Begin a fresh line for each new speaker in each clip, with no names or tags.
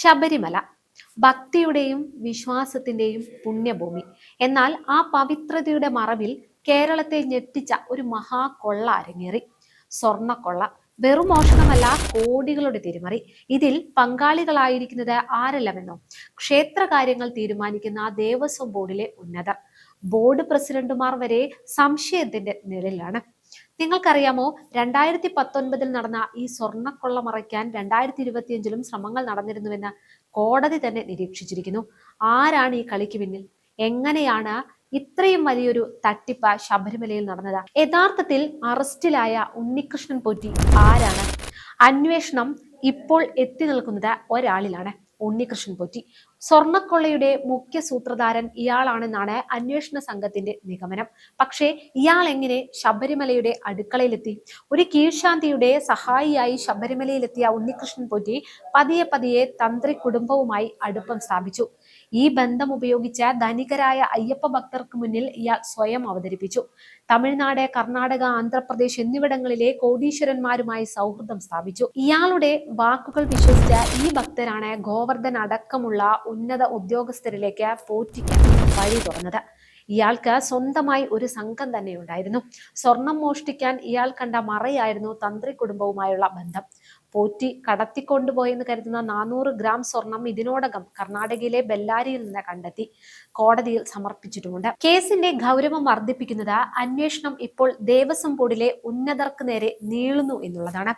ശബരിമല ഭക്തിയുടെയും വിശ്വാസത്തിന്റെയും പുണ്യഭൂമി. എന്നാൽ ആ പവിത്രതയുടെ മറവിൽ കേരളത്തെ ഞെട്ടിച്ച ഒരു മഹാകൊള്ള അരങ്ങേറി. സ്വർണക്കൊള്ള. വെറും മോഷണമല്ല, കോടികളുടെ തിരിമറി. ഇതിൽ പങ്കാളികളായിരിക്കുന്നത് ആരെല്ലാമെന്നോ? ക്ഷേത്ര കാര്യങ്ങൾ തീരുമാനിക്കുന്ന ദേവസ്വം ബോർഡിലെ ഉന്നതർ. ബോർഡ് പ്രസിഡന്റുമാർ വരെ സംശയത്തിന്റെ നിഴലിലാണ്. നിങ്ങൾക്കറിയാമോ, 2019 നടന്ന ഈ സ്വർണ്ണക്കൊള്ള മറയ്ക്കാൻ 2025 ശ്രമങ്ങൾ നടന്നിരുന്നുവെന്ന് കോടതി തന്നെ നിരീക്ഷിച്ചിരിക്കുന്നു. ആരാണ് ഈ കളിക്ക് പിന്നിൽ? എങ്ങനെയാണ് ഇത്രയും വലിയൊരു തട്ടിപ്പ് ശബരിമലയിൽ നടന്നത്? യഥാർത്ഥത്തിൽ അറസ്റ്റിലായ ഉണ്ണികൃഷ്ണൻ പോറ്റി ആരാണ്? അന്വേഷണം ഇപ്പോൾ എത്തി നിൽക്കുന്നത് ഒരാളിലാണ്: ഉണ്ണികൃഷ്ണൻ പോറ്റി. സ്വർണക്കൊള്ളയുടെ മുഖ്യ സൂത്രധാരൻ ഇയാളാണെന്നാണ് അന്വേഷണ സംഘത്തിന്റെ നിഗമനം. പക്ഷേ ഇയാൾ എങ്ങനെ ശബരിമലയുടെ അടുക്കളയിലെത്തി? ഒരു കീഴ്ശാന്തിയുടെ സഹായിയായി ശബരിമലയിലെത്തിയ ഉണ്ണികൃഷ്ണൻ പോറ്റി പതിയെ പതിയെ തന്ത്രി കുടുംബവുമായി അടുപ്പം സ്ഥാപിച്ചു. ഈ ബന്ധം ഉപയോഗിച്ച് ധനികരായ അയ്യപ്പ ഭക്തർക്ക് മുന്നിൽ ഇയാൾ സ്വയം അവതരിപ്പിച്ചു. തമിഴ്നാട്, കർണാടക, ആന്ധ്രാപ്രദേശ് എന്നിവിടങ്ങളിലെ കോടീശ്വരന്മാരുമായി സൗഹൃദം സ്ഥാപിച്ചു. ഇയാളുടെ വാക്കുകൾ വിശ്വസിച്ച ഈ ഭക്തരാണ് ഗോവർദ്ധൻ അടക്കമുള്ള ഉന്നത ഉദ്യോഗസ്ഥരിലേക്ക് പോറ്റിക്ക് വഴി തുറന്നത്. ഇയാൾക്ക് സ്വന്തമായി ഒരു സംഘം തന്നെ ഉണ്ടായിരുന്നു. സ്വർണം മോഷ്ടിക്കാൻ ഇയാൾ കണ്ട മറയായിരുന്നു തന്ത്രി കുടുംബവുമായുള്ള ബന്ധം. പോറ്റി കടത്തിക്കൊണ്ടുപോയെന്ന് കരുതുന്ന 400 ഗ്രാം സ്വർണം ഇതിനോടകം കർണാടകയിലെ ബെല്ലാരിയിൽ നിന്ന് കണ്ടെത്തി കോടതിയിൽ സമർപ്പിച്ചിട്ടുമുണ്ട്. കേസിന്റെ ഗൗരവം വർദ്ധിപ്പിക്കുന്നത് അന്വേഷണം ഇപ്പോൾ ദേവസ്വം ബോർഡിലെ ഉന്നതർക്ക് നേരെ നീളുന്നു എന്നുള്ളതാണ്.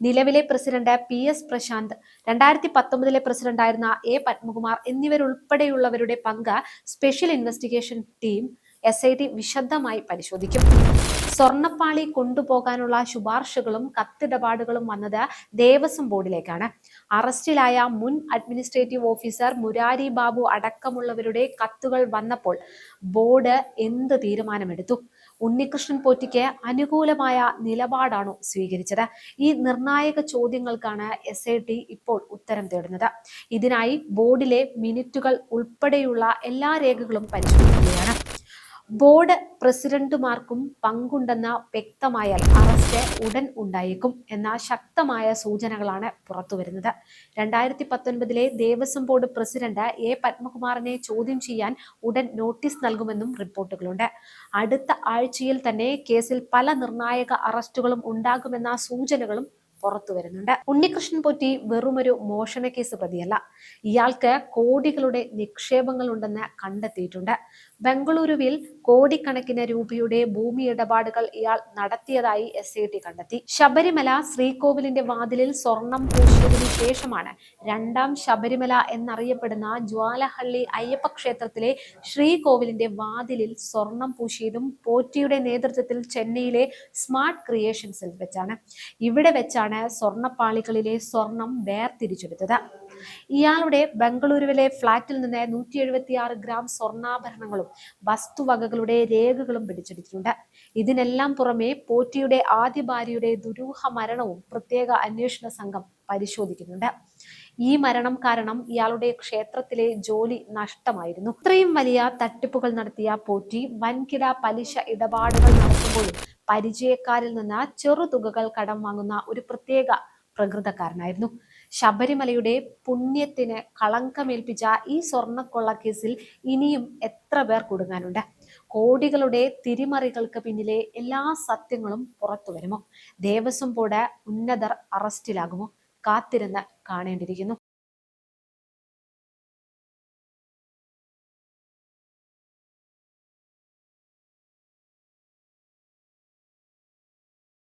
നിലവിലെ പ്രസിഡന്റ് PS പ്രശാന്ത്, 2019 പ്രസിഡന്റായിരുന്ന A പത്മകുമാർ എന്നിവരുൾപ്പെടെയുള്ളവരുടെ പങ്ക് സ്പെഷ്യൽ ഇൻവെസ്റ്റിഗേഷൻ ടീം SIT വിശദമായി പരിശോധിക്കും. സ്വർണപ്പാളി കൊണ്ടുപോകാനുള്ള ശുപാർശകളും കത്തിടപാടുകളും വന്നത് ദേവസ്വം ബോർഡിലേക്കാണ്. അറസ്റ്റിലായ മുൻ അഡ്മിനിസ്ട്രേറ്റീവ് ഓഫീസർ മുരാരി ബാബു അടക്കമുള്ളവരുടെ കത്തുകൾ വന്നപ്പോൾ ബോർഡ് എന്ത് തീരുമാനമെടുത്തു? ഉണ്ണികൃഷ്ണൻ പോറ്റിക്ക് അനുകൂലമായ നിലപാടാണോ സ്വീകരിച്ചത്? ഈ നിർണായക ചോദ്യങ്ങൾക്കാണ് SIT ഇപ്പോൾ ഉത്തരം തേടുന്നത്. ഇതിനായി ബോർഡിലെ മിനിറ്റുകൾ ഉൾപ്പെടെയുള്ള എല്ലാ രേഖകളും പരിശോധിക്കുകയാണ്. ബോർഡ് പ്രസിഡന്റുമാർക്കും പങ്കുണ്ടെന്ന് വ്യക്തമായാൽ അറസ്റ്റ് ഉടൻ ഉണ്ടായേക്കും എന്ന ശക്തമായ സൂചനകളാണ് പുറത്തുവരുന്നത്. 2019 ദേവസ്വം ബോർഡ് പ്രസിഡന്റ് A പത്മകുമാറിനെ ചോദ്യം ചെയ്യാൻ ഉടൻ നോട്ടീസ് നൽകുമെന്നും റിപ്പോർട്ടുകളുണ്ട്. അടുത്ത ആഴ്ചയിൽ തന്നെ കേസിൽ പല നിർണായക അറസ്റ്റുകളും ഉണ്ടാകുമെന്ന സൂചനകളും പുറത്തു വരുന്നുണ്ട്. ഉണ്ണികൃഷ്ണൻ പോറ്റി വെറുമൊരു മോഷണ കേസ് പ്രതിയല്ല. ഇയാൾക്ക് കോടികളുടെ നിക്ഷേപങ്ങൾ ഉണ്ടെന്ന് കണ്ടെത്തിയിട്ടുണ്ട്. ബംഗളൂരുവിൽ കോടിക്കണക്കിന് രൂപയുടെ ഭൂമി ഇടപാടുകൾ ഇയാൾ നടത്തിയതായി SIT കണ്ടെത്തി. ശബരിമല ശ്രീകോവിലിന്റെ വാതിലിൽ സ്വർണം പൂശിയതിനു ശേഷമാണ് രണ്ടാം ശബരിമല എന്നറിയപ്പെടുന്ന ജ്വാലഹള്ളി അയ്യപ്പ ക്ഷേത്രത്തിലെ ശ്രീകോവിലിന്റെ വാതിലിൽ സ്വർണം പൂശിയതും പോറ്റിയുടെ നേതൃത്വത്തിൽ ചെന്നൈയിലെ സ്മാർട്ട് ക്രിയേഷൻസിൽ വെച്ചാണ്. ഇവിടെ വെച്ചാണ് സ്വർണപ്പാളികളിലെ സ്വർണം വേർതിരിച്ചെടുത്തത്. ഇയാളുടെ ബംഗളൂരുവിലെ ഫ്ളാറ്റിൽ നിന്ന് 176 ഗ്രാം സ്വർണ്ണാഭരണങ്ങളും വസ്തുവകകളുടെ രേഖകളും പിടിച്ചെടുത്തിട്ടുണ്ട്. ഇതിനെല്ലാം പുറമെ പോറ്റിയുടെ ആദ്യ ഭാര്യയുടെ ദുരൂഹ മരണവും പ്രത്യേക അന്വേഷണ സംഘം പരിശോധിക്കുന്നുണ്ട്. ഈ മരണം കാരണം ഇയാളുടെ ക്ഷേത്രത്തിലെ ജോലി നഷ്ടമായിരുന്നു. ഇത്രയും വലിയ തട്ടിപ്പുകൾ നടത്തിയ പോറ്റി വൻകിട പലിശ ഇടപാടുകൾ നടത്തുമ്പോഴും പരിചയക്കാരിൽ നിന്ന് ചെറുതുകകൾ കടം വാങ്ങുന്ന ഒരു പ്രത്യേക പ്രകൃതക്കാരനായിരുന്നു. ശബരിമലയുടെ പുണ്യത്തിന് കളങ്കമേൽപ്പിച്ച ഈ സ്വർണ്ണക്കൊള്ള കേസിൽ ഇനിയും എത്ര പേർ കുടുങ്ങാനുണ്ട്? കോടികളുടെ തിരിമറികൾക്ക് പിന്നിലെ എല്ലാ സത്യങ്ങളും പുറത്തു വരുമോ? ദേവസ്വം ബോർഡ് ഉന്നതർ അറസ്റ്റിലാകുമോ? കാത്തിരുന്ന് കാണേണ്ടിയിരിക്കുന്നു.